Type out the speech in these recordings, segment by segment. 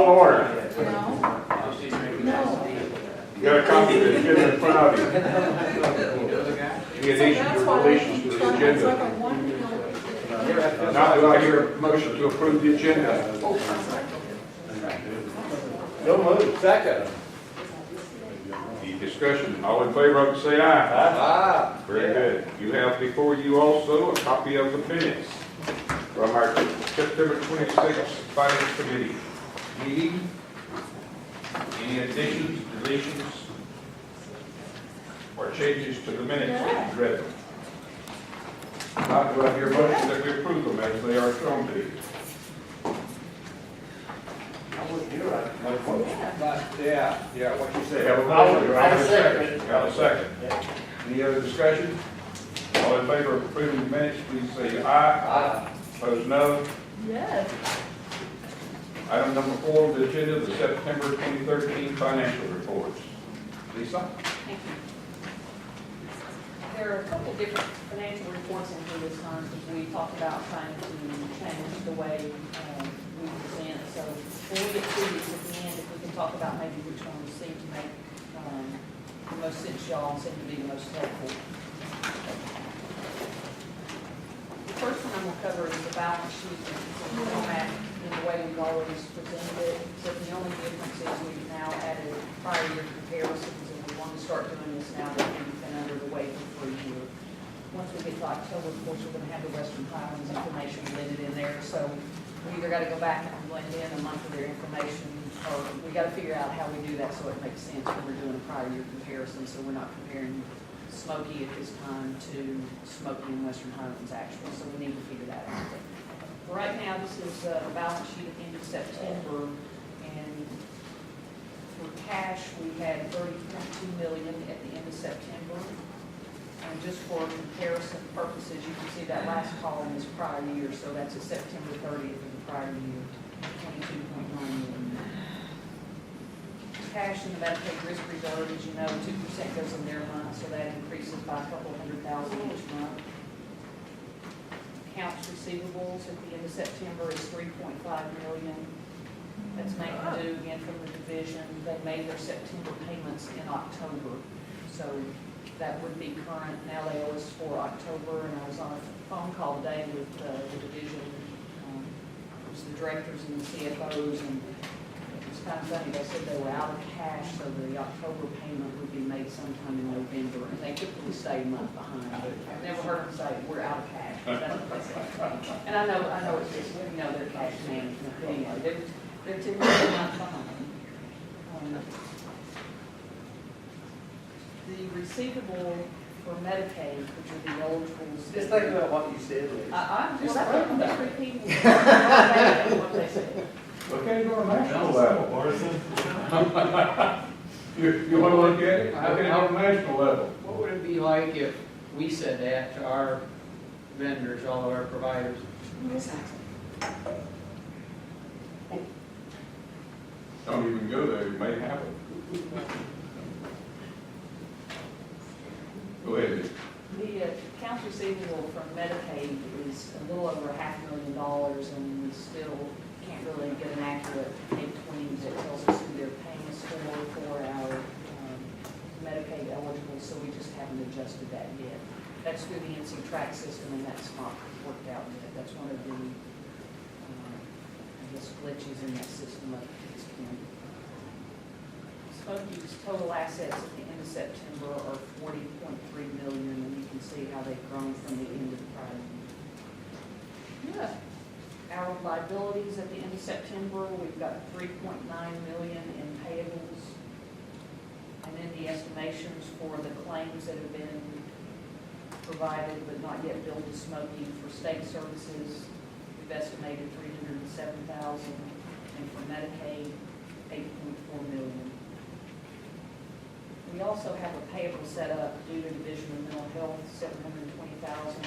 Order. No. You got a copy of the agenda in front of you. Any additions or deletions to the agenda? Now do I hear a motion to approve the agenda? No move. Second. Any discussion? All in favor of it, say aye. Ah. Very good. You have before you also a copy of the minutes from our September 26th Finance Committee meeting. Any additions, deletions, or changes to the minutes that you read? Now do I hear a motion that we approve them as they are shown to you? Yeah, what you say. Have a motion. Do I have a second? Got a second. Any other discussion? All in favor of approving the minutes, please say aye. Aye. Opposed, no. Yes. Item number 4 on the agenda, the September 2013 financial reports. Lisa? Thank you. There are a couple different financial reports in here this time because we talked about trying to change the way we present. So when we get through these at the end, if we can talk about maybe which ones seem to make the most sense, y'all seem to be the most helpful. The first one I'm going to cover is the balance sheet and format in the way we've always presented it. So the only difference is we've now added prior year comparisons, and we want to start doing this now that we've been under the way for 3 years. Once we get to October, of course, we're going to have the Western Highlands information blended in there. So we either got to go back and blend in a month of their information, or we got to figure out how we do that so it makes sense when we're doing a prior year comparison. So we're not comparing Smoky at this time to Smoky and Western Highlands actually. So we need to figure that out. But right now, this is the balance sheet at the end of September, and for cash, we had $30.2 million at the end of September. And just for comparison purposes, you can see that last column is prior year, so that's a September 30th of the prior year, $22.9 million. Cash in the Medicaid risk reserve, as you know, 2% goes in their month, so that increases by a couple $100,000 each month. Accounts receivables at the end of September is $3.5 million. That's mainly due again from the division. They made their September payments in October, so that would be current. Now they owe us for October, and I was on a phone call today with the division, it was the directors and the CFOs, and it was kind of funny. They said they were out of cash, so the October payment would be made sometime in November, and they typically stay a month behind. I've never heard them say, we're out of cash. That's what they say. And I know it's just, you know, their cash management, but anyway, they're typically a month behind. The receivable for Medicaid, which are the eligibles. Just think about what you said. I'm just repeating what they said. Okay, go on national level. You want to look at it? How can it on national level? What would it be like if we said that to our vendors, all of our providers? Don't even go there, you may have it. Go ahead. The accounts receivable from Medicaid is a little over $500,000, and we still can't really get an accurate pay-between that tells us who they're paying us for our Medicaid eligible, so we just haven't adjusted that yet. That's through the NC track system, and that's not worked out yet. That's one of the, I guess, glitches in that system up to this point. Smoky's total assets at the end of September are $40.3 million, and you can see how they've grown from the end of the prior year. Yeah. Our liabilities at the end of September, we've got $3.9 million in payables. And then the estimations for the claims that have been provided but not yet billed to Smoky for state services, we've estimated $307,000, and for Medicaid, $8.4 million. We also have a payable set up due to Division of Mental Health, $720,000,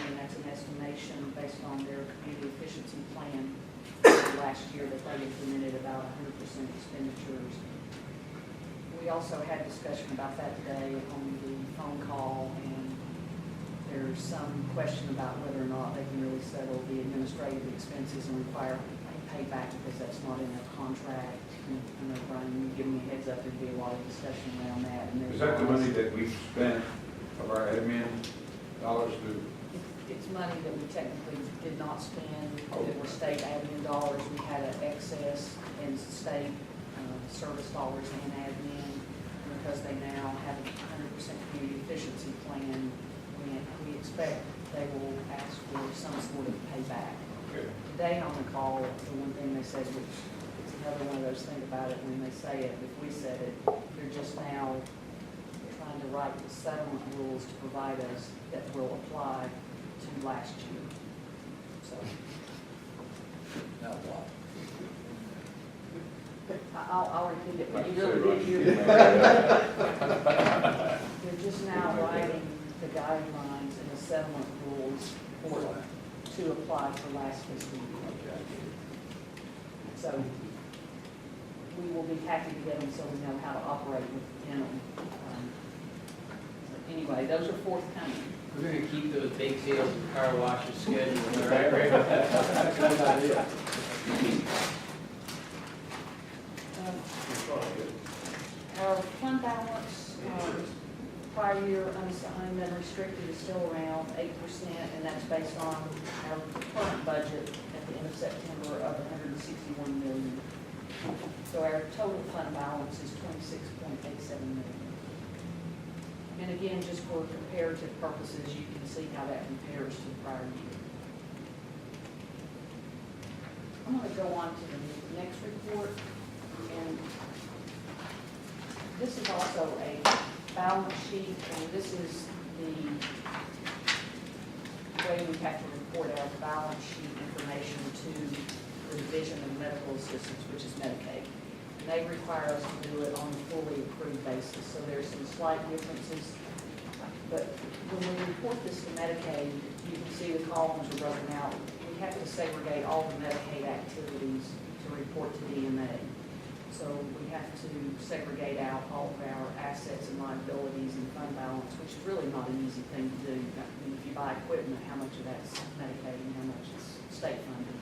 and that's an estimation based on their community efficiency plan last year that they implemented about 100% expenditures. We also had discussion about that today on the phone call, and there's some question about whether or not they can really settle the administrative expenses and require pay back because that's not in their contract. And I know, Brian, you give me a heads up, there'd be a lot of discussion around that. And Is that the money that we spent of our admin dollars to? It's money that we technically did not spend, that were state admin dollars. We had an excess in state service dollars and admin. Because they now have a 100% community efficiency plan, we expect they will ask for some sort of payback. Okay. Today on the call, the one thing they said, which is another one of those things about it, when they say it, if we said it, they're just now trying to write the settlement rules to provide us that will apply to last year. So Now what? I'll repeat it, but you Like really I did said, hear Ronnie, it. They're just now writing the guidelines and the settlement rules to apply for last fiscal year. So we will be happy to get them so we know how to operate within them. Anyway, those are forthcoming. We're gonna keep those big sales and car washes scheduled, all right? Good idea. Our fund balance, prior year unassigned and restricted is still around 8%, and that's based on our current budget at the end of September of $161 million. So our total fund balance is $26.87 million. And again, just for comparative purposes, you can see how that compares to the prior year. I'm going to go on to the next report, and this is also a balance sheet, and this is the way we have to report our balance sheet information to the Division of Medical Assistance, which is Medicaid. And they require us to do it on a fully accrued basis, so there's some slight differences. But when we report this to Medicaid, you can see the columns are broken out. We have to segregate all the Medicaid activities to report to DMA. So we have to segregate out all of our assets and liabilities and fund balance, which is really not an easy thing to do. I mean, if you buy equipment, how much of that's Medicaid and how much is state funded.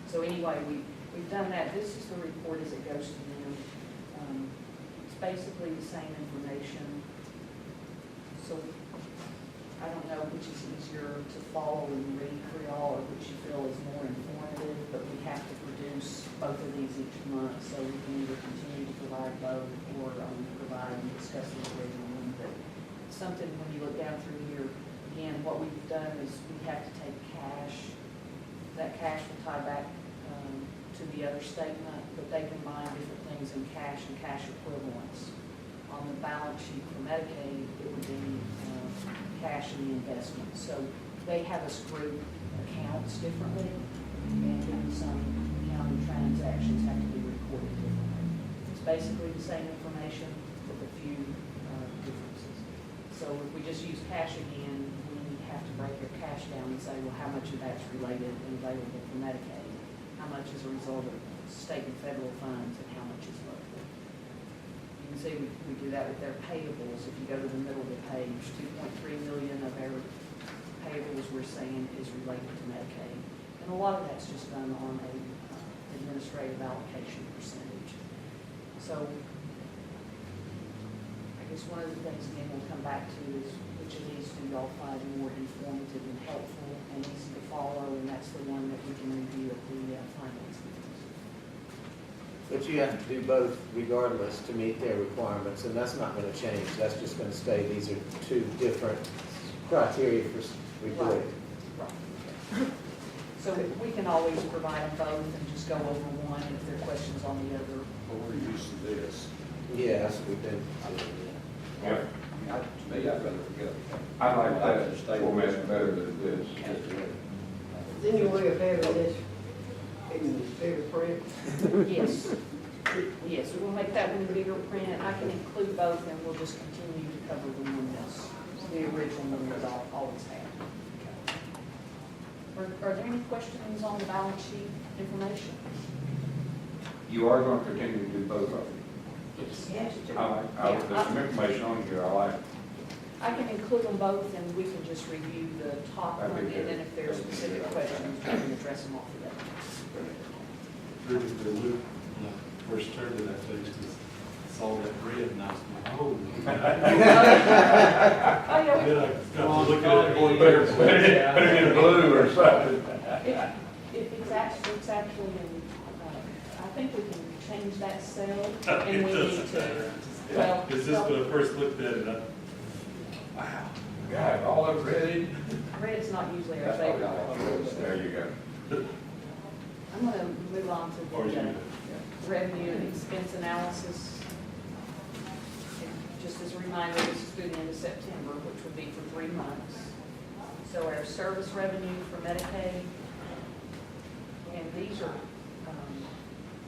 So anyway, we've done that. This is the report as it goes to them. It's basically the same information. So I don't know which is easier to follow and read for y'all, or which you feel is more informative, but we have to produce both of these each month, so we can either continue to provide both or provide and discuss the original one. But something, when you look down through here, again, what we've done is we have to take cash. That cash will tie back to the other statement, but they combine different things in cash and cash equivalents. On the balance sheet for Medicaid, it would be cash and the investment. So they have us group accounts differently, and then some accounting transactions have to be recorded differently. It's basically the same information with a few differences. So if we just use cash again, we have to break our cash down and say, well, how much of that's related and available for Medicaid? How much is a result of state and federal funds, and how much is local? You can see we do that with their payables. If you go to the middle of the page, 2.3 million of our payables we're saying is related to Medicaid. And a lot of that's just done on a administrative allocation percentage. So I guess one of the things, again, we'll come back to is which of these do y'all find more informative and helpful and easy to follow, and that's the one that we can review at the finance meetings. But you have to do both regardless to meet their requirements, and that's not going to change. That's just going to stay, these are two different criteria for reporting. Right. So we can always provide them both and just go over one if there are questions on the other. Well, we're used to this. Yeah, that's what we've been. Yeah, To me, I'd rather go. I like that format better than this. Then you want to pay for this in bigger print? Yes, yes, we'll make that one bigger print. I can include both, and we'll just continue to cover the one that's the original one that I'll always have. Are there any questions on the balance sheet information? You are going to continue to do both of them. Yes. There's some information on here I like. I can include them both, and we can just review the top one, That'd and be good. then if there are specific questions, we can address them all together. threw me for a loop when I first turned to that page, because I saw that red and I was like, oh. Oh, yeah, Then I got to look at it more carefully. Put it in blue or something. if it's actually in, I think we can change that cell, and It we need doesn't to. matter. Well, It's just when I first looked at it, Wow. God, all of ready? red's not usually our That's all favorite. y'all. There you go. I'm gonna move on to or you, the revenue and expense analysis. And just as a reminder, this is through the end of September, which would be for 3 months. So our service revenue for Medicaid, and these are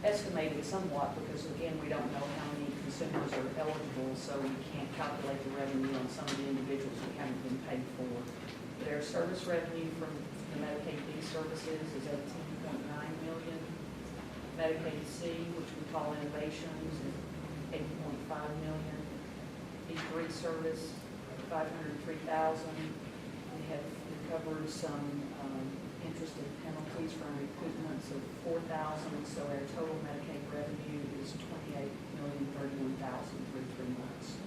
estimated somewhat because, again, we don't know how many consumers are eligible, so we can't calculate the revenue on some of the individuals who haven't been paid for. But our service revenue from the Medicaid B services is 18.9 million. Medicaid C, which we call innovations, is 8.5 million. E3 service, 503,000. We have recovered some interest and penalties from recoupments of 4,000. So our total Medicaid revenue is 28,031,000 through 3 months.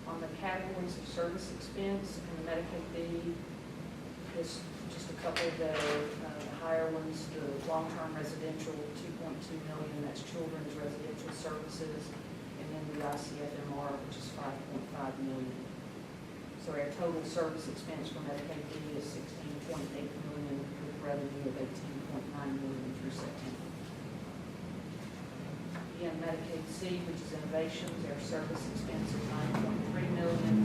On the categories of service expense and the Medicaid B, there's just a couple of the higher ones. The long-term residential, 2.2 million, that's children's residential services, and then the ICFMR, which is 5.5 million. So our total service expense for Medicaid B is 16.8 million with revenue of 18.9 million through September. Again, Medicaid C, which is innovations, our service expense is 9.3 million.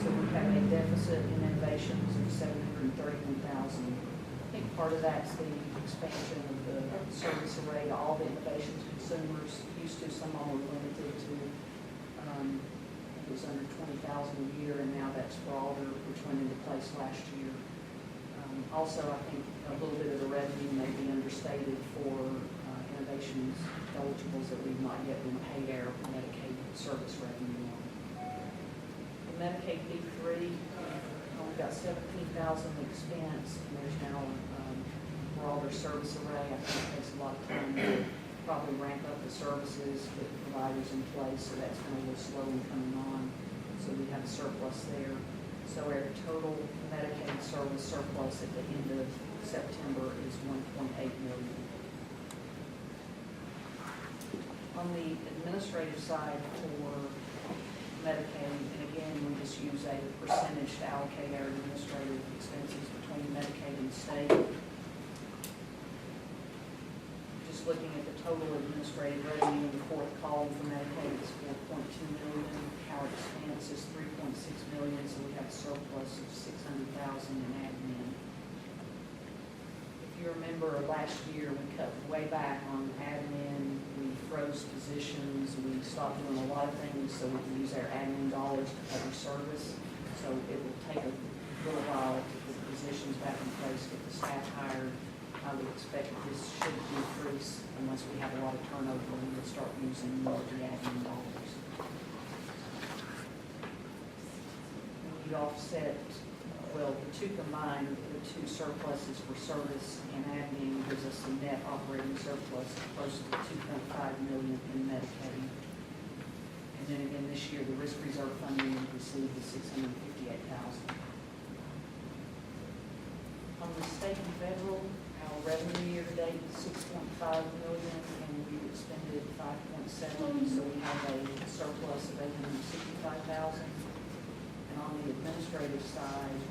So we have a deficit in innovations of 731,000. I think part of that's the expansion of the service array to all the innovations consumers. Used to, some of them were limited to, it was under 20,000 a year, and now that's broader, which went into place last year. Also, I think a little bit of the revenue may be understated for innovations eligibles that we've not yet been paid our Medicaid service revenue on. The Medicaid B3, we've got 17,000 expense, and there's now broader service array. I think it takes a lot of time to probably ramp up the services, get the providers in place, so that's been a little slow in coming on. So we have a surplus there. So our total Medicaid service surplus at the end of September is 1.8 million. On the administrative side for Medicaid, and again, we just use a percentage to allocate our administrative expenses between Medicaid and state. Just looking at the total administrative revenue in the fourth column for Medicaid is 4.2 million. Our expense is 3.6 million, so we have a surplus of 600,000 in admin. If you remember last year, we cut way back on admin. We froze positions. We stopped doing a lot of things so we can use our admin dollars to cover service. So it will take a little while to put the positions back in place, get the staff hired. I would expect this should decrease unless we have a lot of turnover and we'll start using more of the admin dollars. When you offset, well, the two combined, the two surpluses for service and admin gives us a net operating surplus of close to 2.5 million in Medicaid. And then again, this year, the risk reserve funding we received is 658,000. On the state and federal, our revenue year to date is 6.5 million, and we expended 5.7, so we have a surplus of 865,000. And on the administrative side,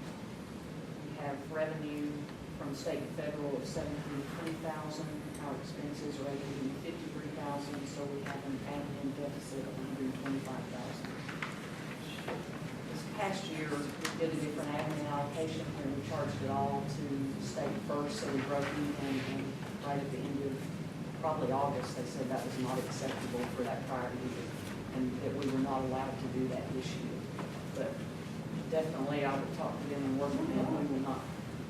we have revenue from state and federal of 720,000. Our expenses are 853,000, so we have an admin deficit of 125,000. This past year, we did a different admin allocation where we charged it all to state first, so we broke even, and right at the end of probably August, they said that was not acceptable for that prior year, and that we were not allowed to do that this year. But definitely, I would talk to them and work with them. We will not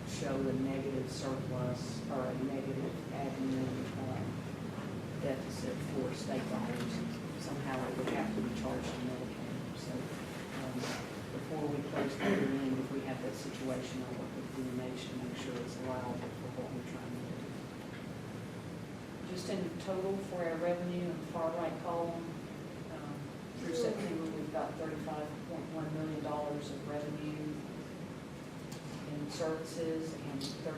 show a negative surplus or a negative admin deficit for state dollars. Somehow it would have to be charged to Medicaid. So before we close the year in, if we have that situation, I'll work with the nation to make sure it's allowable for what we're trying to do. just in total for our revenue in the far right column, through September, we've got $35.1 million of revenue in services and 32.7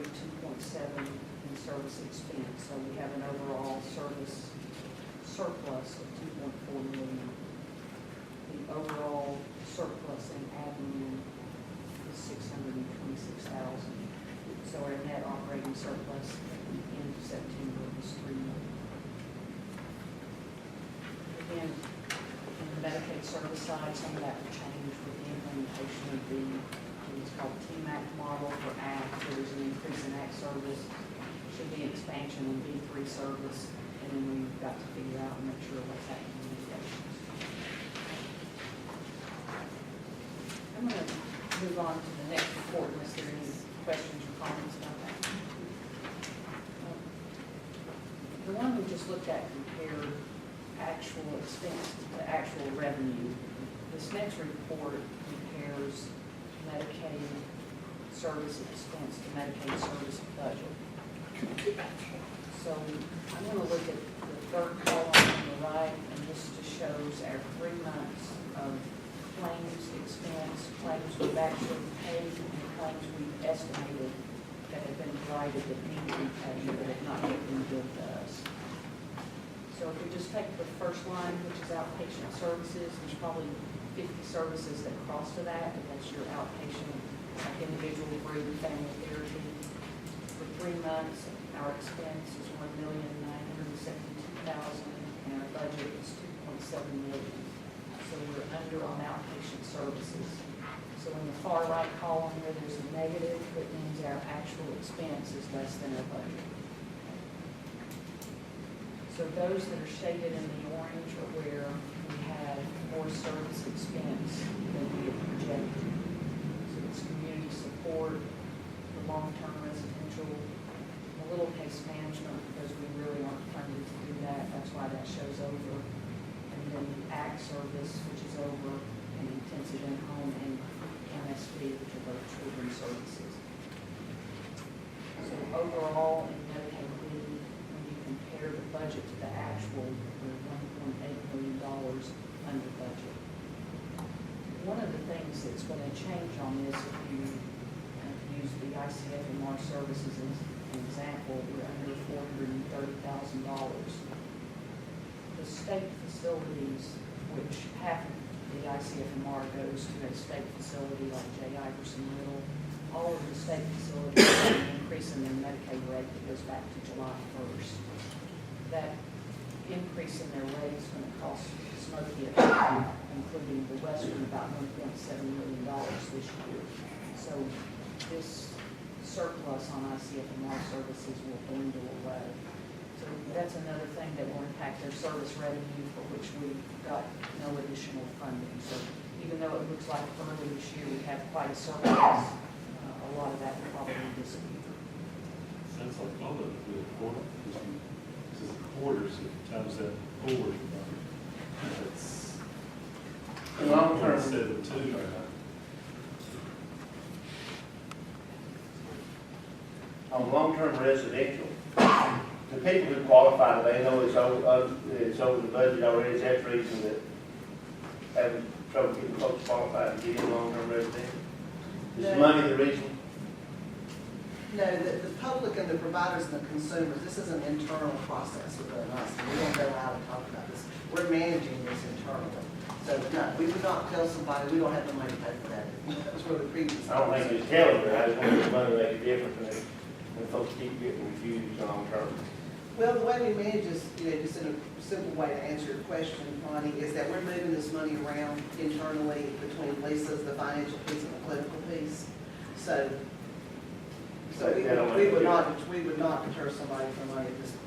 in service expense. So we have an overall service surplus of 2.4 million. The overall surplus in admin is 626,000. So our net operating surplus at the end of September was 3 million. Again, in the Medicaid service side, some of that will change with the implementation of it's called TMAC model for ACT. There's an increase in ACT service, should be an expansion in B3 service, and then we've got to figure out and make sure what's happening in medications. I'm going to move on to the next report unless there are any questions or comments about that. The one we just looked at compared actual expense to actual revenue. This next report compares Medicaid service expense to Medicaid service budget. So I'm going to look at the third column on the right, and this just shows our 3 months of claims expense, claims we've actually paid, and claims we've estimated that have been provided that need to be paid but have not yet been billed to us. So if we just take the first line, which is outpatient services, there's probably 50 services that cross to that, and that's your outpatient, like individual, group, family therapy. For 3 months, our expense is $1,972,000, and our budget is $2.7 million. So we're under on outpatient services. So in the far right column here, there's a negative, that means our actual expense is less than our budget. So those that are shaded in the orange are where we have more service expense than we had projected. So it's community support, the long-term residential, a little case management, because we really aren't funded to do that. That's why that shows over. And then the ACT service, which is over, and intensive in-home, and MSP, which are both children's services. So overall, in Medicaid, compare the budget to the actual, we're $1.8 million under budget. One of the things that's going to change on this, if you use the ICFMR services as an example, we're under $430,000. The state facilities, which half of the ICFMR goes to a state facility like J. Iverson Little, all of the state facilities are increasing their Medicaid rate that goes back to July 1st. That increase in their rate is going to cost Smoky, including the Western, about $1.7 million this year. So this surplus on ICFMR services will dwindle away. So that's another thing that will impact their service revenue, for which we've got no additional funding. So even though it looks like early this year we have quite a surplus, a lot of that will probably disappear. Sounds like all of it with a quarter, because this is a quarter, so times that forward. That's In long term, 1.72. On long-term residential, the people who qualify, they know it's over the budget already. Is that the reason that having trouble getting folks qualified to get in long-term residential? Is the money the reason? No, the public and the providers and the consumers, this is an internal process within us. We don't go out and talk about this. We're managing this internally. So no, we would not tell somebody, we don't have the money to pay for that. That was where the previous. I don't think it's telling me. I just want the money to make a difference when folks keep getting confused long-term. Well, the way we manage this, just in a simple way to answer your question, Connie, is that we're moving this money around internally between Lisa's, the financial piece, and the political piece. So we would not deter somebody from money at this point.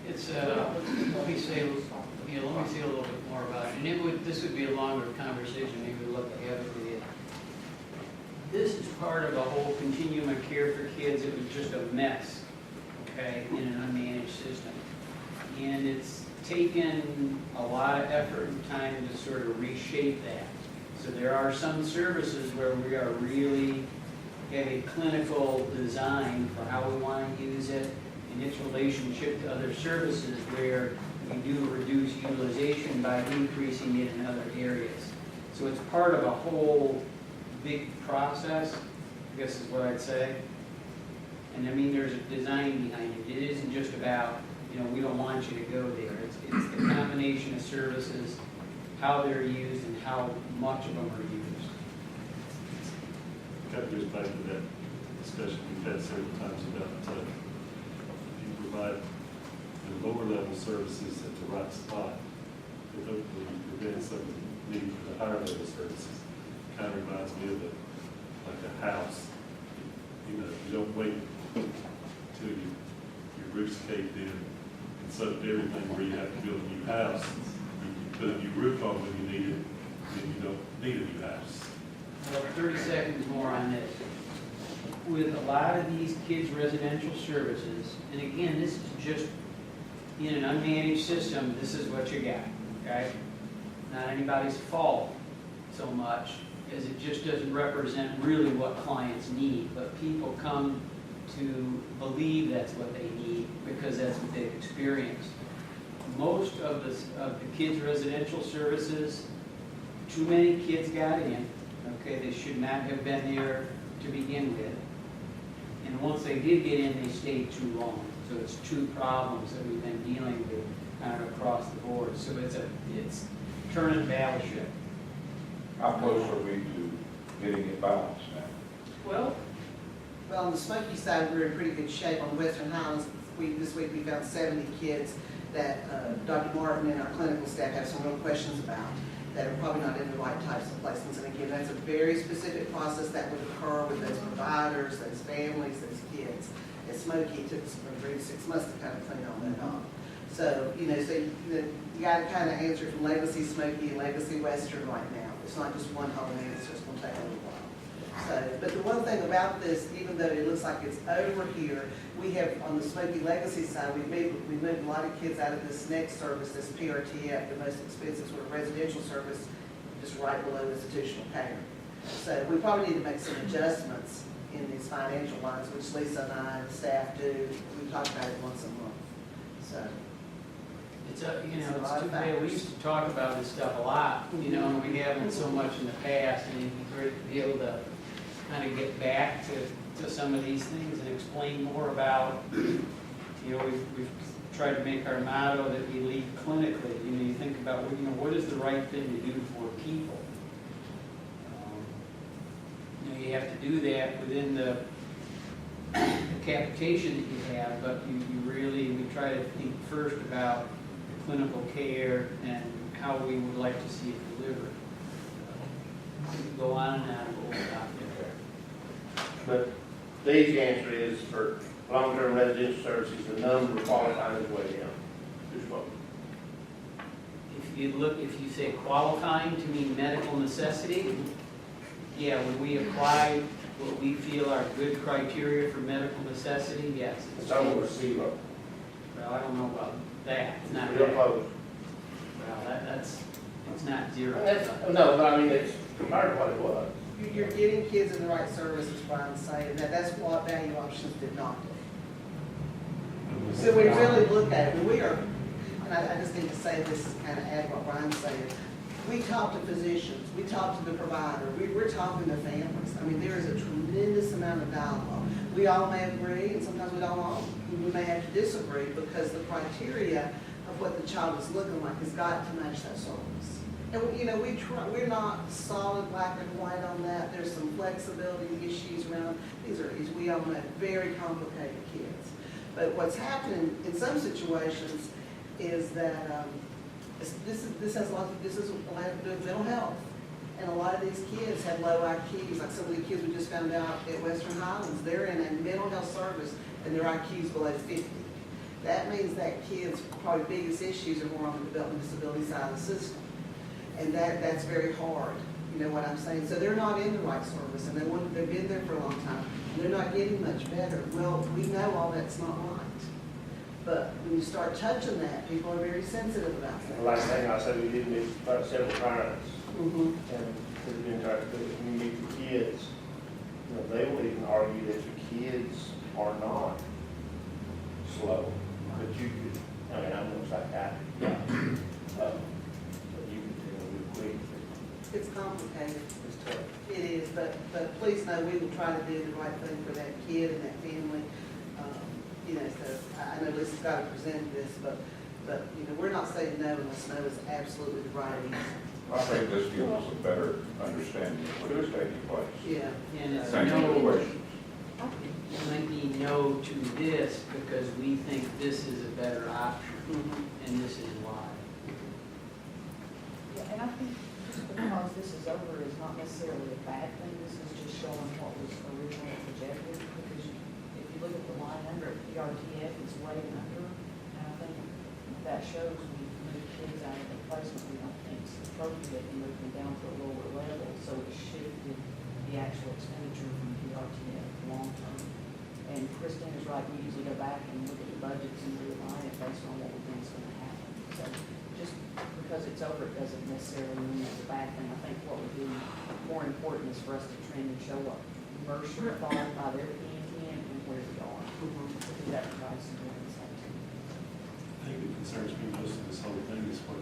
It's, let me say a little bit more about it. And this would be a longer conversation, maybe we'll look ahead to it. This is part of a whole continuum of care for kids. It was just a mess, okay, in an unmanaged system. And it's taken a lot of effort and time to sort of reshape that. So there are some services where we are really have a clinical design for how we want to use it, and its relationship to other services where we do reduce utilization by increasing it in other areas. So it's part of a whole big process, I guess is what I'd say. And I mean, there's a design behind it. It isn't just about, you know, we don't want you to go there. It's the combination of services, how they're used, and how much of them are used. Kind of goes back to that discussion we've had several times about, if you provide the lower level services at the right spot, it hopefully prevents some of the need for the higher level services. Kind of reminds me of like a house. You know, you don't wait till your roof's caved in and soaked everything where you have to build a new house. You put a new roof on when you need it, then you don't need a new house. Well, 30 seconds more on this. With a lot of these kids' residential services, and again, this is just in an unmanaged system, this is what you got, okay? Not anybody's fault so much as it just doesn't represent really what clients need, but people come to believe that's what they need because that's what they've experienced. Most of the kids' residential services, too many kids got in, okay? They should not have been there to begin with. And once they did get in, they stayed too long. So it's two problems that we've been dealing with kind of across the board. So it's turning battleship. How close are we to getting it balanced now? Well, Well, on the Smoky side, we're in pretty good shape. On the Western Highlands, this week we found 70 kids that Dr. Martin and our clinical staff have some real questions about that are probably not in the right types of placements. And again, that's a very specific process that would occur with those providers, those families, those kids. At Smoky, it took us from 3 to 6 months to kind of clean all that up. So, you got to kind of answer from Legacy Smoky and Legacy Western right now. It's not just one whole answer, it's going to take a little while. So, but the one thing about this, even though it looks like it's over here, we have, on the Smoky Legacy side, we moved a lot of kids out of this next service, this PRTF, the most expensive sort of residential service, just right below institutional care. So we probably need to make some adjustments in these financial lines, which Lisa and I and staff do. We talk about it once a month. So. it's it's too bad. We used to talk about this stuff a lot, and we haven't so much in the past, and it'd be great to be able to kind of get back to some of these things and explain more about, we've tried to make our motto that we lead clinically. You think about, what is the right thing to do for people? You have to do that within the capitation that you have, but we try to think first about clinical care and how we would like to see it delivered. We can go on and on about that. But the easy answer is for long-term residential services, the number of qualifying is way down. Just what? If you say qualifying to mean medical necessity, yeah, when we apply what we feel are good criteria for medical necessity, yes. It's almost zero. Well, I don't know about that. It's not Real that. close. Well, it's not zero. No, but I mean, it's compared to what it was. You're getting kids in the right services, Brian's saying, that's what value options did not do. So we really look at it, and we are, and I just need to say this is kind of add what Brian's saying. We talk to physicians, we talk to the provider, we're talking to families. I mean, there is a tremendous amount of dialogue. We all may agree, and sometimes we don't all. We may have to disagree because the criteria of what the child is looking like has got to match that service. And we're not solid black and white on that. There's some flexibility issues around. We all know, very complicated kids. But what's happening in some situations is that this has a lot to do with mental health. And a lot of these kids have low IQs. Like some of the kids we just found out at Western Highlands, they're in a mental health service and their IQ's below 50. That means that kid's probably biggest issues are more on the development disability side of the system. And that's very hard, you know what I'm saying? So they're not in the right service, and they've been there for a long time, and they're not getting much better. Well, we know all that's not right. But when you start touching that, people are very sensitive about The that. last thing I said, we did meet several parents, Mm-hmm. and we've been trying to put it, when you meet the kids, they will even argue that the kids are not slow, but you could, I mean, I'm almost like that. But you could tell real quick. It's complicated. It's tough. It is, but please know, we will try to do the right thing for that kid and that family. You know, so I know Lisa's got to present this, but, you know, we're not saying no unless no is absolutely the right answer. I think this gives us a better understanding of what is taking place. Yeah. And it's Thank you for the no, questions. it might be no to this because we think this is a better option, Mhm. and this is why. Yeah, and I think just because this is over is not necessarily a bad thing, this is just showing what was originally projected, because if you look at the line under it, PRTF is way under, and I think that shows we move kids out of the placement, we don't think it's appropriate, and move them down to a lower level, so it shifted the actual expenditure from PRTF long term. And Christine is right, we usually go back and look at the budgets and realign it based on what we think is gonna happen. So just because it's over, it doesn't necessarily mean it's a bad thing. I think what would be more important is for us to trend and show what Mercer thought by their opinion and where we are. Because that provides some good insight. I think what concerns me most of this whole thing is what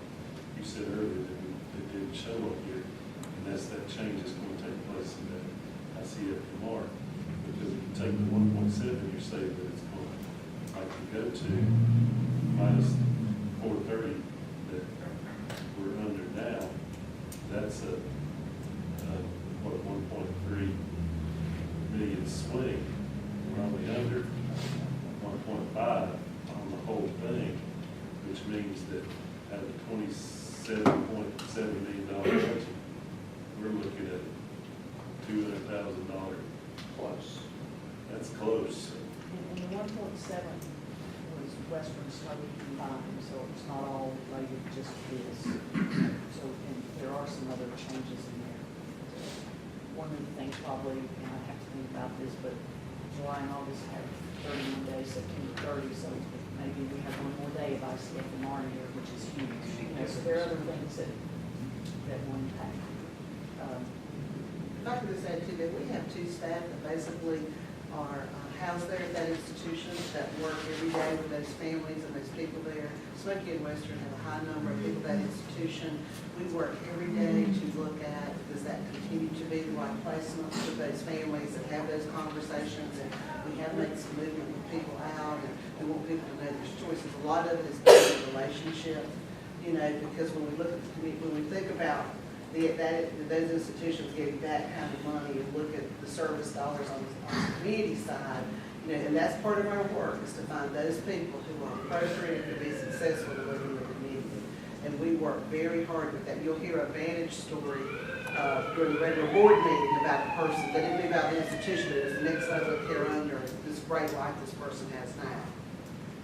you said earlier, that it didn't show up here, and that's that change that's going to take place in that ICF tomorrow. Because if you take the 1.7, you're saying that it's going to, like, you go to minus 430 that we're under now, that's a, what, 1.3 million swing. We're only under 1.5 on the whole thing, which means that out of the $27.7 million budget, we're looking at $200,000 plus. That's close. And the 1.7 was Western Slate combined, so it's not all related just to this. So, and there are some other changes in there. One of the things probably, and I have to think about this, but July and August have 31 days, September 30, so maybe we have one more day of ICFMR in here, which is huge. You know, so there are other things that will impact. If I could just add too, that we have two staff that basically are housed there at that institution that work every day with those families and those people there. Smoky and Western have a high number of people at that institution. We work every day to look at, does that continue to be the right placement for those families and have those conversations? And we have made some movement with people out, and we want people to know there's choices. A lot of it is building a relationship, you know, because when we look at the community, when we think about those institutions getting that kind of money and look at the service dollars on the community side, you know, and that's part of our work, is to find those people who are appropriate to be successful in living in the community. And we work very hard with that. You'll hear a Vantage story during the regular board meeting about a person, that didn't be about the institution, but it was the next level of care under this great life this person has now.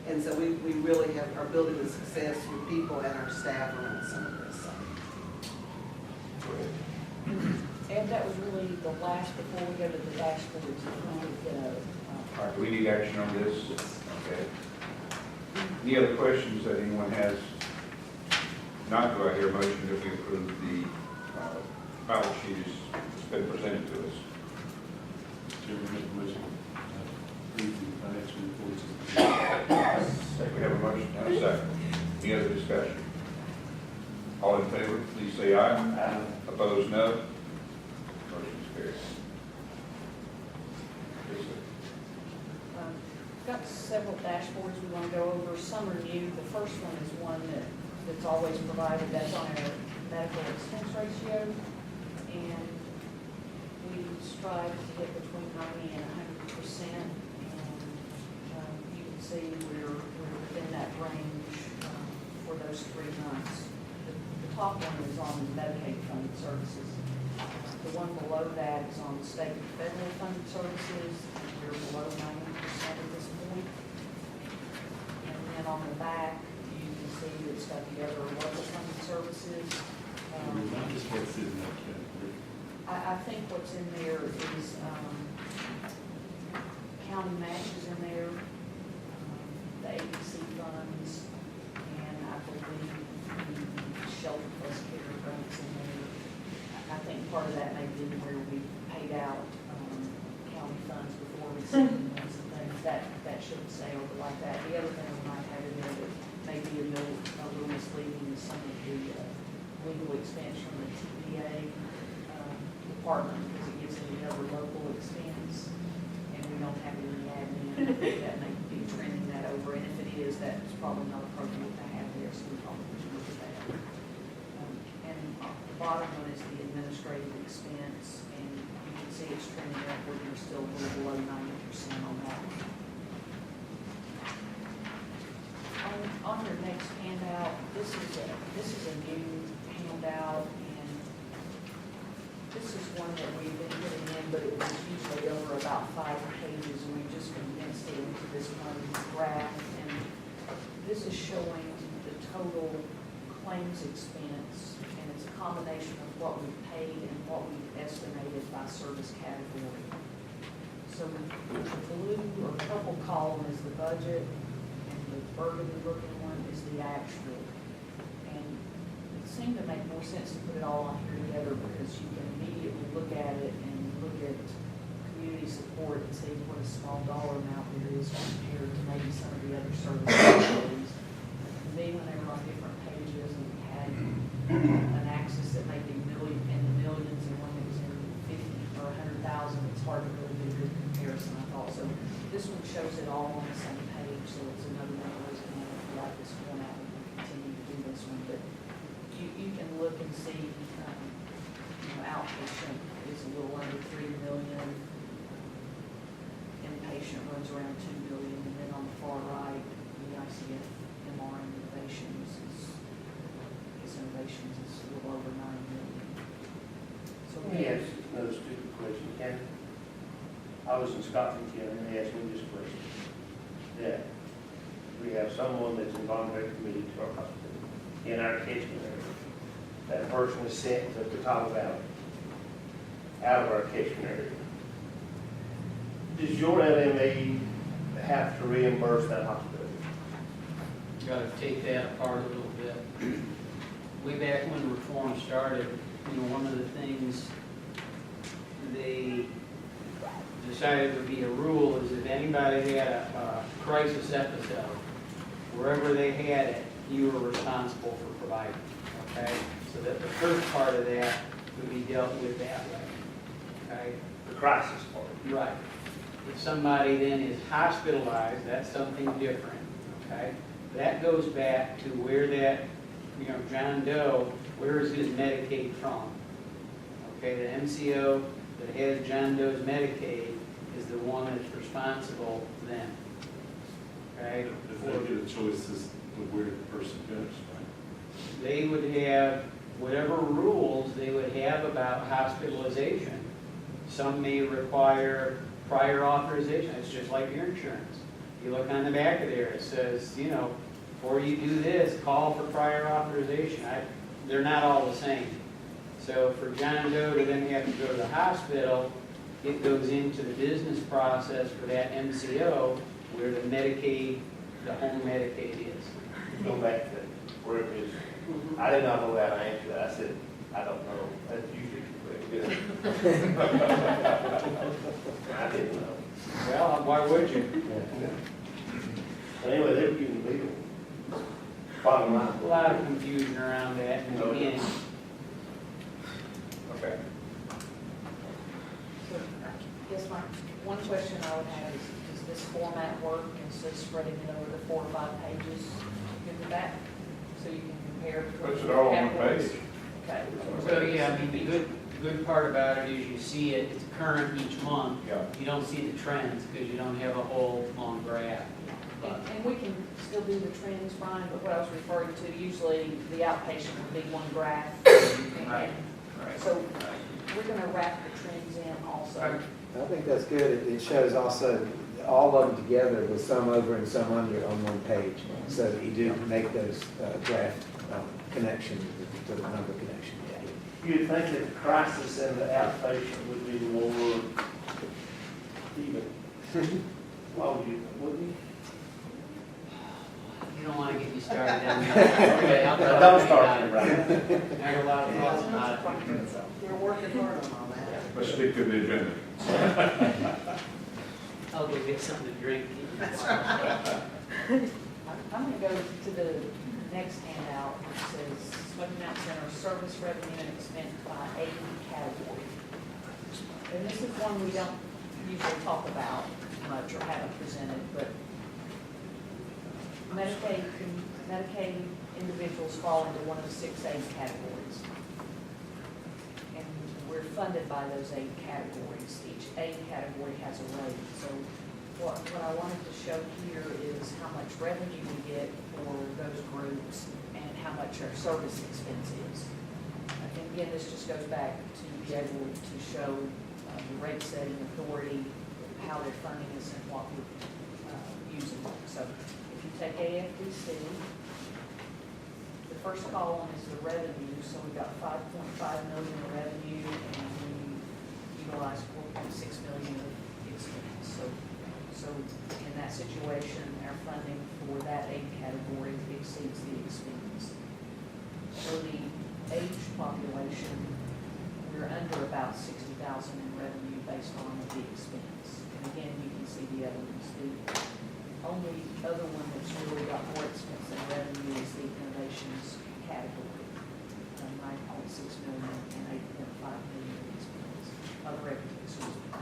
And so we really are building the success with people and our staff around some of this. And that was really the last, before we go to the dashboards, we wanted to get a, All right, do we need action on this? Okay. Any other questions that anyone has? Not, do I hear a motion that we approve the balance sheet as been presented to us? Chairman, make a motion, approve the financial reports. We have a motion and a second. Any other discussion? All in favor, please say aye. Aye. Opposed, no. Motion is carried. Yes, sir. got several dashboards we want to go over. Some are new. The first one is one that's always provided. That's on our medical expense ratio. And we strive to get between 90 and 100%. And you can see we're within that range for those 3 months. The top one is on Medicaid funded services. The one below that is on state and federal funded services. We're below 90% at this point. And then on the back, you can see it's got the other local funded services. Not just what's in that category. I think what's in there is county matches in there, the ABC funds, and I believe the shelter plus care grants in there. I think part of that may be where we paid out county funds before we sent them and some things. that shouldn't stay over like that. The other thing we might have in there that may be a little misleading is some of the legal expense from the TPA department, because it gives them another local expense, and we don't have any admin. I think that may be trending that over, and if it is, that's probably not appropriate to have there, so we probably should look at that. And the bottom one is the administrative expense, and you can see it's trending upward, we're still a little below 90% on that one. On your next handout, this is a new handout, and this is one that we've been putting in, but it was usually over about 5 pages, and we just condensed it into this one graph. And this is showing the total claims expense, and it's a combination of what we've paid and what we've estimated by service category. So the blue or purple column is the budget, and the burgundy looking one is the actual. And it seemed to make more sense to put it all on here together, because you can immediately look at it and look at community support and see what a small dollar amount there is compared to maybe some of the other service categories. To me, when they were on different pages and we had an axis that may be in the millions and one that was in 50 or 100,000, it's hard to really do a good comparison, I thought. So this one shows it all on the same page, so it's another one of those, if you like this format, we can continue to do this one. But you can look and see, outpatient is a little under 3 million, inpatient runs around 2 million, and then on the far right, the ICF MR innovations is a little over 9 million. So Let me ask another stupid question, Ken. I was in Scotland, Ken, and they asked me this question. Yeah, we have someone that's in voluntary committee to our hospital in our catchment area. That person is sent to Catawba Valley, out of our catchment area. Does your LME have to reimburse that hospital? You gotta take that apart a little bit. Way back when reform started, one of the things they decided would be a rule is if anybody had a crisis episode, wherever they had it, you were responsible for providing, okay? So that the first part of that would be dealt with that way, okay? The crisis part. Right. If somebody then is hospitalized, that's something different, okay? That goes back to where that, John Doe, where is his Medicaid from? Okay, the MCO that has John Doe's Medicaid is the one that's responsible then, okay? If they get a choice as to where the person goes, right? They would have whatever rules they would have about hospitalization. Some may require prior authorization. It's just like your insurance. You look on the back of there, it says, before you do this, call for prior authorization. They're not all the same. So for John Doe to then have to go to the hospital, it goes into the business process for that MCO where the Medicaid, the home Medicaid is. Go back to where it is. I did not know how to answer that. I said, I don't know. That's usually correct. I didn't know. Well, why would you? Anyway, they were getting legal. Bottom line. A lot of confusion around that in the beginning. Okay. So I guess my one question I would have is, does this format work instead of spreading it over the 4 or 5 pages? Good with that? So you can compare. between Puts it all on one categories? page. Okay. So, yeah, the good part about it is you see it, it's current each month. Yeah. You don't see the trends because you don't have a whole long graph. And we can still do the trends, Brian, but what I was referring to, usually the outpatient would be one graph. Right. So we're gonna wrap the trends in also. I think that's good. It shows also all of them together with some over and some under on one page, so that you do make those graph connections to the number connection. You'd think that the crisis and the outpatient would be more even. Why would you, wouldn't you? You don't want to get me started down there. Okay, I'll talk Don't to start you me, about it. right? I have a lot of thoughts about it. We're working hard on that. Let's stick to the agenda. I'll go get something to drink. I'm gonna go to the next handout, which says Smoky Mountain Center service revenue and expense by aid category. And this is one we don't usually talk about much or haven't presented, but Medicaid individuals fall into one of the 6 aid categories. And we're funded by those 8 categories. Each aid category has a rate. So what I wanted to show here is how much revenue we get for those groups and how much our service expense is. And again, this just goes back to be able to show the rate setting authority, how they're funding us and what we're using. So if you take AFDC, the first column is the revenue, so we've got 5.5 million in revenue and we utilize 4.6 million of expense. So in that situation, our funding for that aid category exceeds the expense. For the age population, we're under about 60,000 in revenue based on the expense. And again, you can see the other ones. The only other one that's really got more expense than revenue is the innovations category, 9.6 million and 8.5 million in expense, of revenue, excuse me.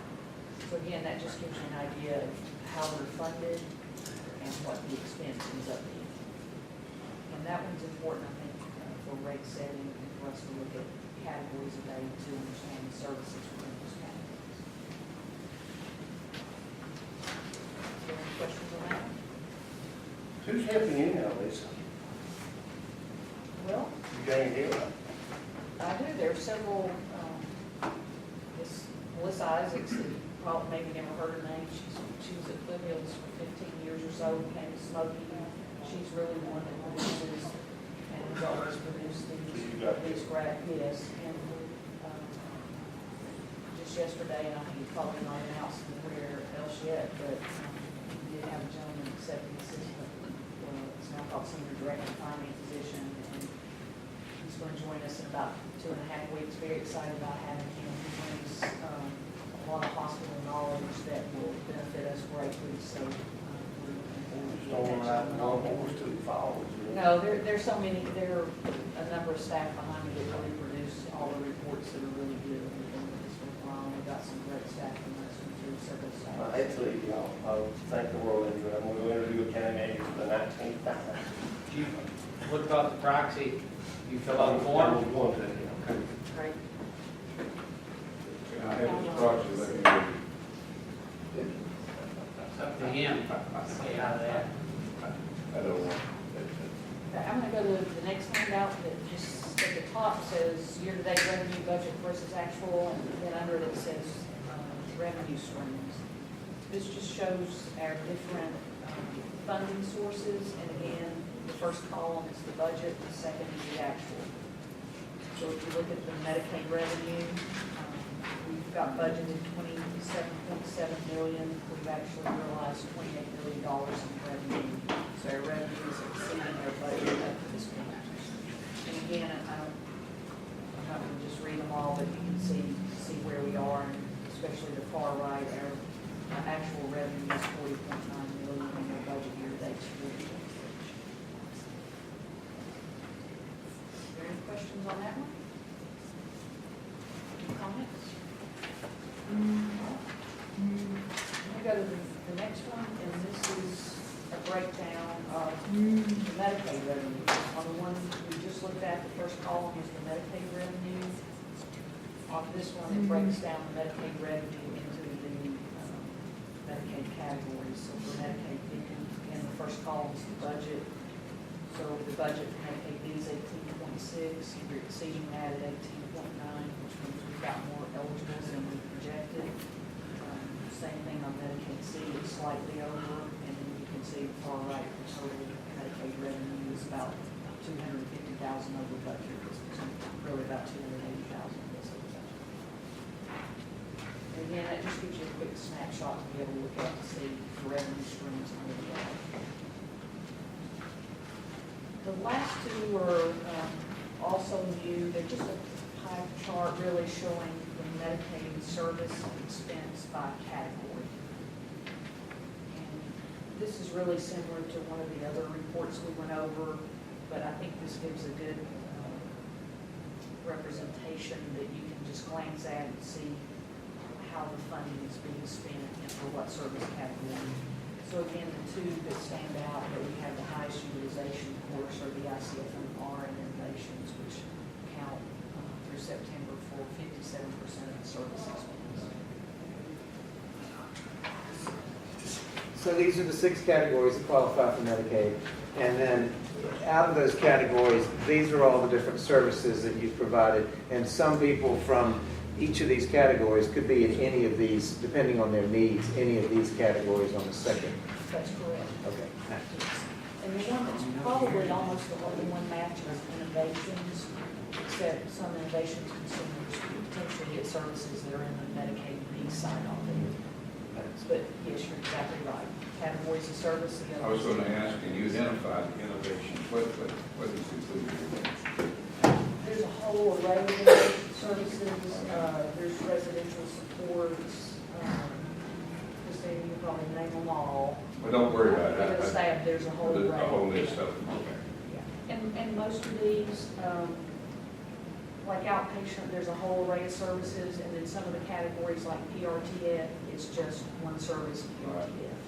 So again, that just gives you an idea of how they're funded and what the expense ends up being. And that one's important, I think, for rate setting and for us to look at categories of aid to understand the services within those categories. Is there any questions on that? Who's helping you now, Lisa? Well, You gained here, right? I do. There are several, this Melissa Isaacs, that you probably maybe never heard her name. She was at Foothills for 15 years or so, came to Smoky. She's really the one that produces and has always produced these graph, yes. And just yesterday, and I think you probably not announced where else yet, but we did have a gentleman accepting the system. It's now called Senior Director of Finance position, and he's going to join us in about 2.5 weeks. Very excited about having him. He brings a lot of hospital knowledge that will benefit us greatly, so we're looking forward to Don't that. ride no horse to the falls. No, there's so many, there are a number of staff behind me that really produce all the reports that are really good. We've been with this for a while. We've got some great staff from us, through several staff. I hate to leave y'all. I thank the world into it. I'm going to interview a county manager for the 19th time. What about the proxy? You fill out the form? I'm going to, okay. Great. I have this project, let me know. It's up to him. Stay out of that. I don't want. I'm gonna go to the next handout that just at the top says year-to-date revenue budget versus actual, and then under it says revenue streams. This just shows our different funding sources, and again, the first column is the budget, the second is the actual. So if you look at the Medicaid revenue, we've got budgeted $27.7 million. We've actually realized $28 million in revenue. So our revenue is exceeding our budget up to this point. And again, I'm not going to just read them all, but you can see where we are, and especially the far right, our actual revenue is $40.9 million, and our budget year to date is $40.6 million. Are there any questions on that one? Any comments? I'm going to go to the next one, and this is a breakdown of the Medicaid revenue. On the one we just looked at, the first column is the Medicaid revenue. On this one, it breaks down the Medicaid revenue into the Medicaid categories. So for Medicaid B, again, the first column is the budget. So the budget for Medicaid B is 18.6. We're exceeding that at 18.9, which means we've got more eligibles than we projected. Same thing on Medicaid C, it's slightly over, and then you can see the far right, the total Medicaid revenue is about 250,000 over budget. It's really about 280,000 over budget. And again, that just gives you a quick snapshot to be able to look at to see the revenue streams and where they are. The last two are also new. They're just a pie chart really showing the Medicaid service expense by category. This is really similar to one of the other reports we went over, but I think this gives a good representation that you can just glance at and see how the funding is being spent and for what service category. So again, the two that stand out that we have the highest utilization, of course, are the ICFMR and innovations, which count through September for 57% of the service expense. So these are the 6 categories that qualify for Medicaid. And then out of those categories, these are all the different services that you've provided. And some people from each of these categories could be in any of these, depending on their needs, any of these categories on the second. That's correct. Okay. And the one that's probably almost the only one matches innovations, except some innovations consumers potentially get services that are in the Medicaid B side of it. But yes, you're exactly right. Categories of service. I was going to ask, can you identify the innovations? What is included? There's a whole array of innovation services. There's residential supports. Christine, you probably name them all. Well, don't worry about For the that. staff, there's a whole array. A whole list of them, okay. Yeah. And most of these, like outpatient, there's a whole array of services, and then some of the categories like PRTF, it's just one service, PRTF.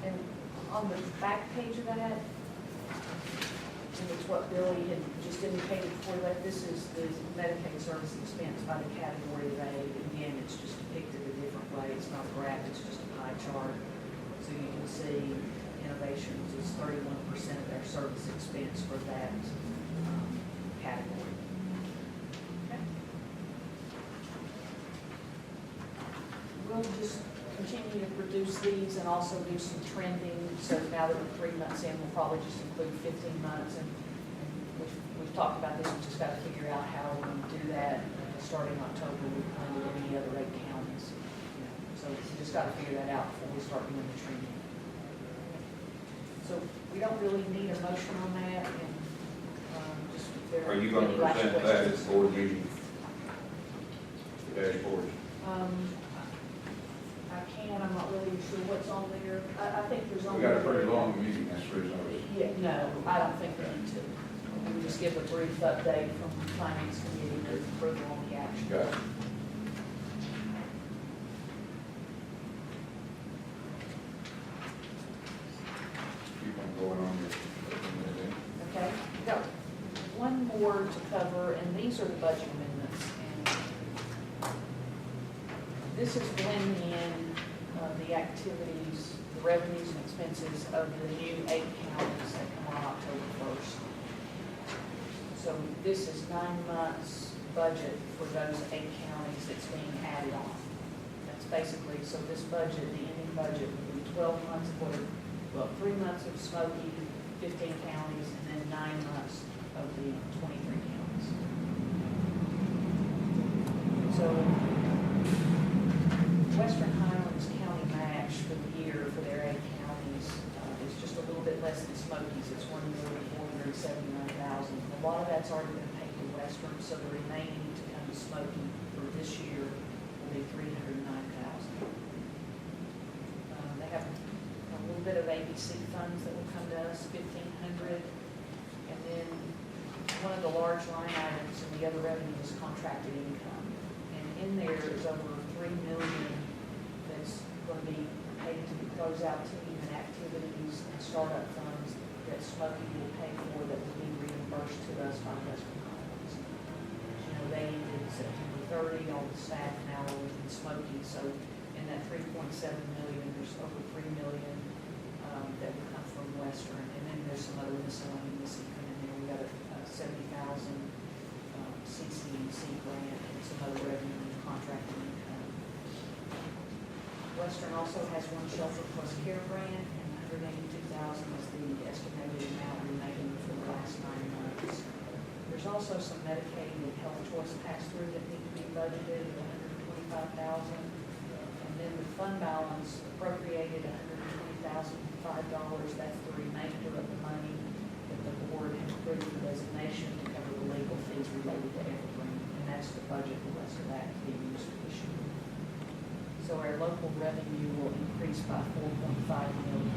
And on the back page of that, and it's what Billy had just indicated before that, this is the Medicaid service expense by the category of aid. Again, it's just depicted a different way. It's not a graph, it's just a pie chart. So you can see innovations is 31% of their service expense for that category. Okay. We'll just continue to produce these and also do some trending. So now that we're 3 months in, we'll probably just include 15 months. And we've talked about this, we just got to figure out how we're going to do that. Starting October, we plan with any other 8 counties. So we just got to figure that out before we start doing the trending. So we don't really need a motion on that, and just if there Are you going to any last present that at questions. the board meeting? The dashboard? I can, I'm not really sure what's on there. I think there's We only. got a pretty long meeting, that's the reason I was. Yeah, no, I don't think we need to. We just give a brief update from the finance committee and approval on the action. Got it. Keep on going on your. Okay, we've got one more to cover, and these are the budget amendments. And this is blending in the activities, the revenues and expenses of the new 8 counties that come on October 1st. So this is 9 months budget for those 8 counties that's being added on. That's basically, so this budget, the ending budget would be 12 months for, 3 months of Smoky, 15 counties, and then 9 months of the 23 counties. So Western Highlands County match for the year for their 8 counties is just a little bit less than Smoky's. It's $1,479,000. A lot of that's already been paid to Western, so the remaining to come to Smoky for this year will be $309,000. They have a little bit of ABC funds that will come to us, $1,500, and then one of the large line items in the other revenue is contracted income, and in there is over $3 million that's going to be paid to the closeout team and activities and startup funds that Smoky will pay for that will be reimbursed to us by Western Highlands. You know, they ended September 30, all the staff now are within Smoky, so in that $3.7 million, there's over $3 million that will come from Western, and then there's some other miscellaneous income in there. We got a $70,000 CCC grant and some other revenue and contracting income. Western also has one shelter plus care grant, and $182,000 is the estimated amount remaining for the last 9 months. There's also some Medicaid and health choice pass-through that need to be budgeted at $125,000, and then the fund balance appropriated $120,005. That's the remainder of the money that the board has approved for designation to cover the legal fees related to Evergreen, and that's the budget. The rest of that to be used for this year. So So our local revenue will increase by 4.5 million.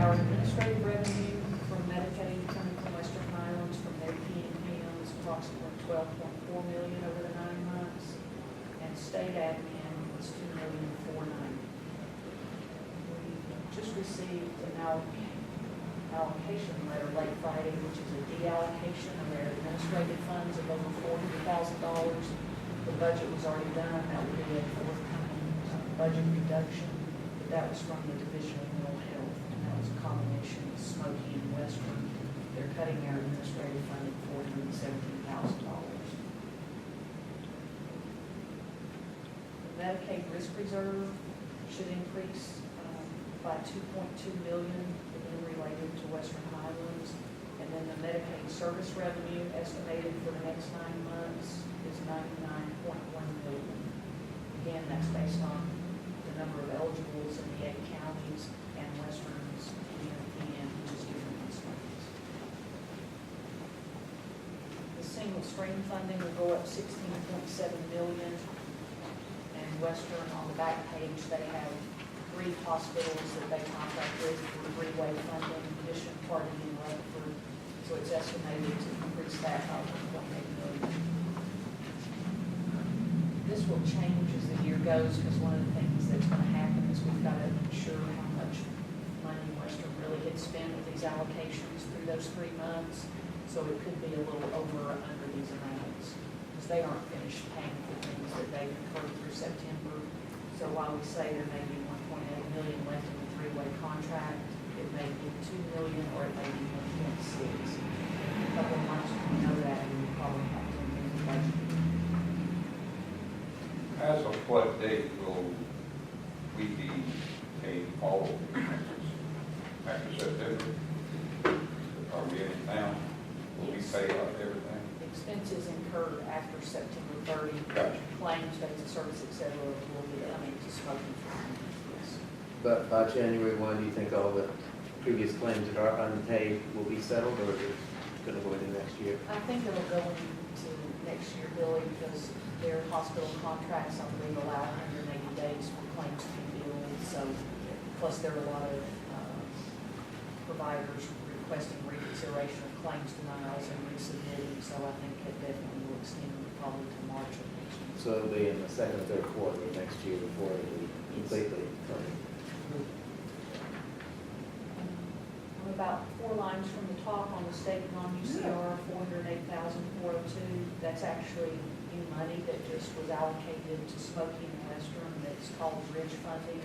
Our administrative revenue from Medicaid coming from Western Highlands from their PNPM is approximately 12.4 million over the 9 months, and state admin was $2,490,000. We just received an allocation letter late Friday, which is a deallocation of their administrative funds of over $400,000. The budget was already done, that would be a forthcoming budget reduction, but that was from the Division of Mental Health, and that was a combination of Smoky and Western. They're cutting our administrative fund at $417,000. The Medicaid risk reserve should increase by $2.2 million, again related to Western Highlands. And then the Medicaid service revenue estimated for the next 9 months is $99.1 million. Again, that's based on the number of eligibles in the 8 counties and Western's PNPM, which is different than Smoky's. The single stream funding will go up $16.7 million. And Western, on the back page, they have 3 hospitals that they contract with for three-way funding, Mission, Harding, and Rutherford. So it's estimated to increase that by $1.8 million. This will change as the year goes, because one of the things that's going to happen is we've got to ensure how much money Western really had spent with these allocations through those 3 months. So it could be a little over or under these amounts, because they aren't finished paying for things that they've incurred through September. So while we say there may be $1.8 million left in the three-way contract, it may be $2 million or it may be 1.6. In a couple of months, we know that, and we probably have to amend the budget. As of what date will we be paying all of the expenses? After September? Are we in town? Will we pay out everything? Expenses incurred after September 30, Gotcha. claims, dates of service, et cetera, will be, to smoking. Yes. But by January 1, do you think all the previous claims that are unpaid will be settled, or is it going to go into next year? I think it'll go into next year, Billy, because their hospital contracts, I believe, allow 180 days for claims to be billed. So, plus there are a lot of providers requesting reconsideration of claims denials and resubmitting. So I think it definitely will extend probably to March of next year. So it'll be in the second or third quarter of next year before it will be completely covered. About 4 lines from the top on the state non-UCR, $408,402. That's actually new money that just was allocated to Smoky and Western. That's called bridge funding,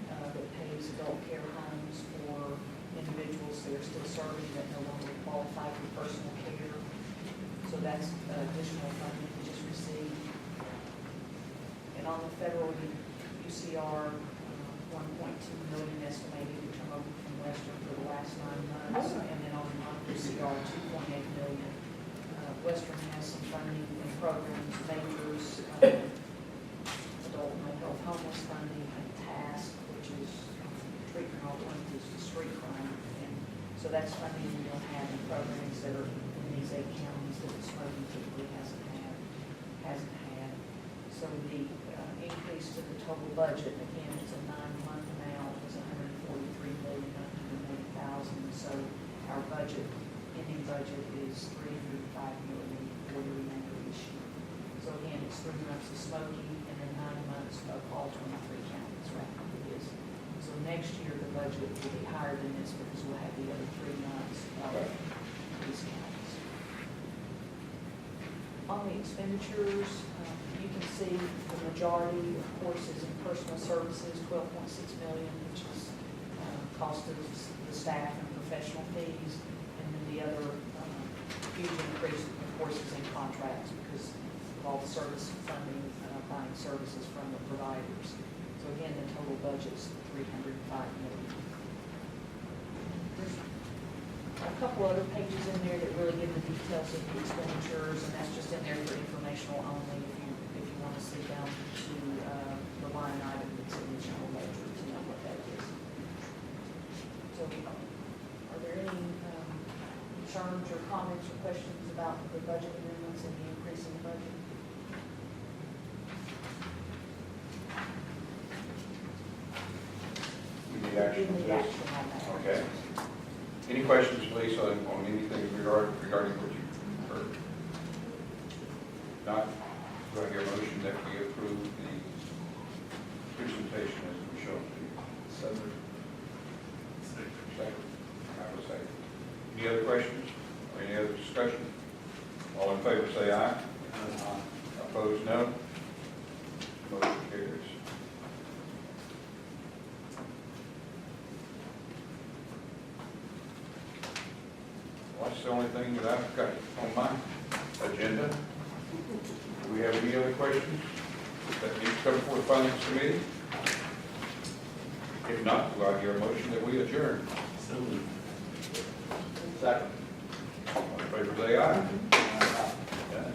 that pays adult care homes for individuals that are still serving that no longer qualify for personal care. So that's additional funding we just received. And on the federal UCR, 1.2 million estimated to come over from Western for the last 9 months, and then on UCR, 2.8 million. Western has some funding in programs, majors, adult mental health homeless funding, and TASK, which is treatment alternatives to street crime. And so that's funding we don't have in programs that are in these 8 counties that the smoking typically hasn't had. So the increase to the total budget, again, it's a 9-month amount, is $143,980,000. So our budget, ending budget is $305 million for the remainder of this year. So again, it's 3 months of Smoky and then 9 months of all 23 counties, right? It is. So next year, the budget will be higher than this because we'll have the other 3 months of these counties. On the expenditures, you can see the majority, of course, is in personal services, $12.6 million, which is cost of the staff and professional fees. And then the other huge increase, of course, is in contracts because of all the service funding, buying services from the providers. So again, the total budget's $305 million. There's a couple other pages in there that really give the details of the expenditures, and that's just in there for informational only if you want to see down to the line item that's in the general ledger to know what that is. So are there any concerns or comments or questions about the budget amendments and the increase in the budget? do need action on that. Okay. Any questions, please, on anything regarding what you've heard? Not, do I hear a motion that we approve the presentation as it was shown to you? Second. I will second. Any other questions or any other discussion? All in favor say aye. Opposed, no. Motion carries. Well, that's the only thing that I've got on my agenda. Do we have any other questions that need to come before the Finance Committee? If not, do I hear a motion that we adjourn? So moved. Second. All in favor say aye. Done.